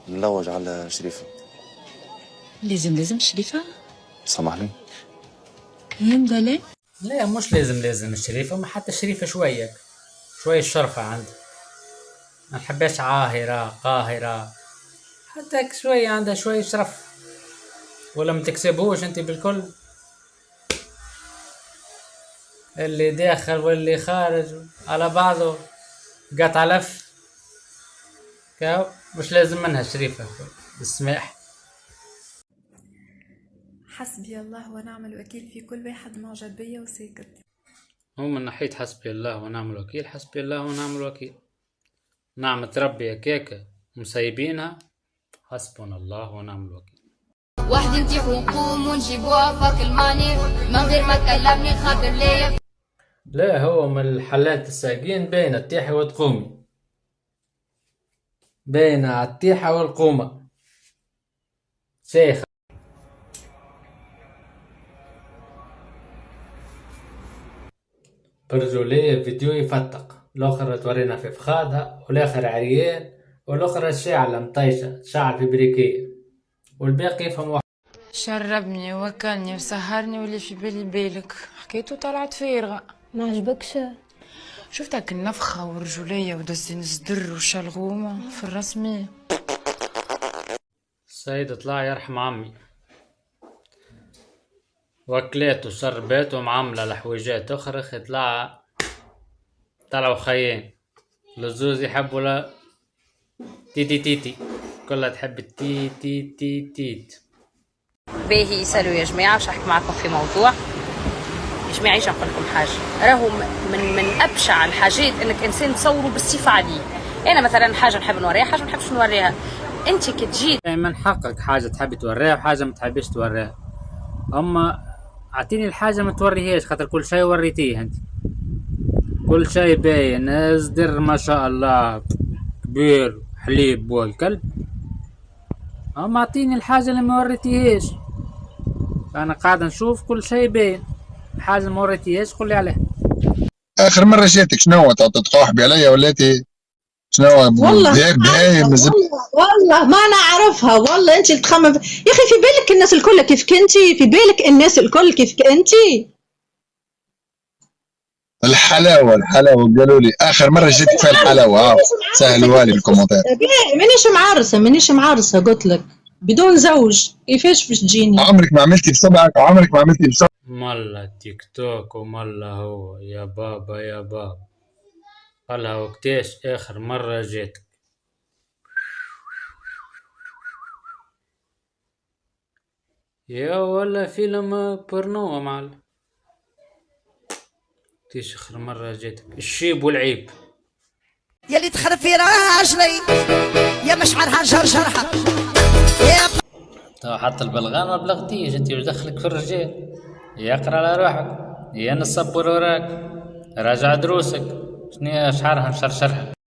نلوج على شريفة. لازم شريفة؟ سامحني. كان دلال؟ لا مش لازم الشريفة، ما حتى الشريفة شوية الشرفة عندها. ما نحبهاش عاهرة قاهرة، حتى شوية عندها شوية شرف. ولا ما تكسبوش انت بالكل، اللي داخل واللي خارج على بعضه قطع لف. كاو مش لازم منها شريفة بالسماح. حسبي الله ونعم الوكيل في كل واحد معجب بيا وساكت. هو من ناحية حسبي الله ونعم الوكيل، حسبي الله ونعم الوكيل. نعمة ربي كيكة مسيبينها، حسبنا الله ونعم الوكيل. واحد انتي حكوم ونجيبوها فاك الماني من غير ما تكلمني خاطر ليا. لا هو من الحلات الساقين بين التيحة وتقومي، بين التيحة والقومة شيخ. برجولية فيديو يفتق، الاخر تورينا في فخادها والاخر عريان والاخر الشاعلة مطيشة شعل في بريكية والباقي يفهم واحد. شربني وكلني وسهرني واللي في بالك حكيته طلعت فارغة. ما عجبكش؟ شفتك النفخة والرجولية ودزين الصدر والشلغومة في الرسمي. السيد طلع يرحم عمي، وكلات وشربات ومعاملة لحويجات اخرى طلعوا خيان. للزوز يحبوا لا تيتي كلها تحب تيت. باهي يسألوا يا جماعة، باش نحكي معكم في موضوع. يا جماعة عايشة نقول لكم حاجة، راهو من أبشع الحاجات إنك إنسان تصوره بالصفة عليه. أنا مثلا حاجة نحب نوريها، حاجة ما نحبش نوريها. أنت كتجي من حقك حاجة تحبي توريها وحاجة ما تحبيش توريها، أما أعطيني الحاجة ما توريهاش، خاطر كل شيء وريتيه أنت، كل شيء باين صدر ما شاء الله كبير حليب والكلب. أما أعطيني الحاجة اللي ما وريتيهاش. أنا قاعد نشوف كل شيء باين، حاجة ما وريتيهاش قولي عليها. آخر مرة جيتك شنو تقاحبي عليا ولاتي شنو؟ والله ما نعرفها. والله انت اللي تخمم يا اخي. في بالك الناس الكل كيف كنتي؟ في بالك الناس الكل كيف انتي؟ الحلاوة قالوا لي آخر مرة جيتك في الحلاوة. سهلوها لي بالكومنتات. مانيش معرسة قلت لك بدون زوج كيفاش باش تجيني؟ عمرك ما عملتي بسبعك، عمرك ما عملتي بسبعك. مالا تيك توك ومالا هو يا بابا قالها وقتاش آخر مرة جيتك؟ يا ولا فيلم بورنو معلم. وقتاش آخر مرة جيتك؟ الشيب والعيب يلي تخرب في راجلي يا مشعرها جرجرها يا حتى البلغان ما بلغتيش انت، وش دخلك في الرجال؟ يقرا على روحك، يا نصبر وراك، راجع دروسك. شنو شعرها مشرشرها؟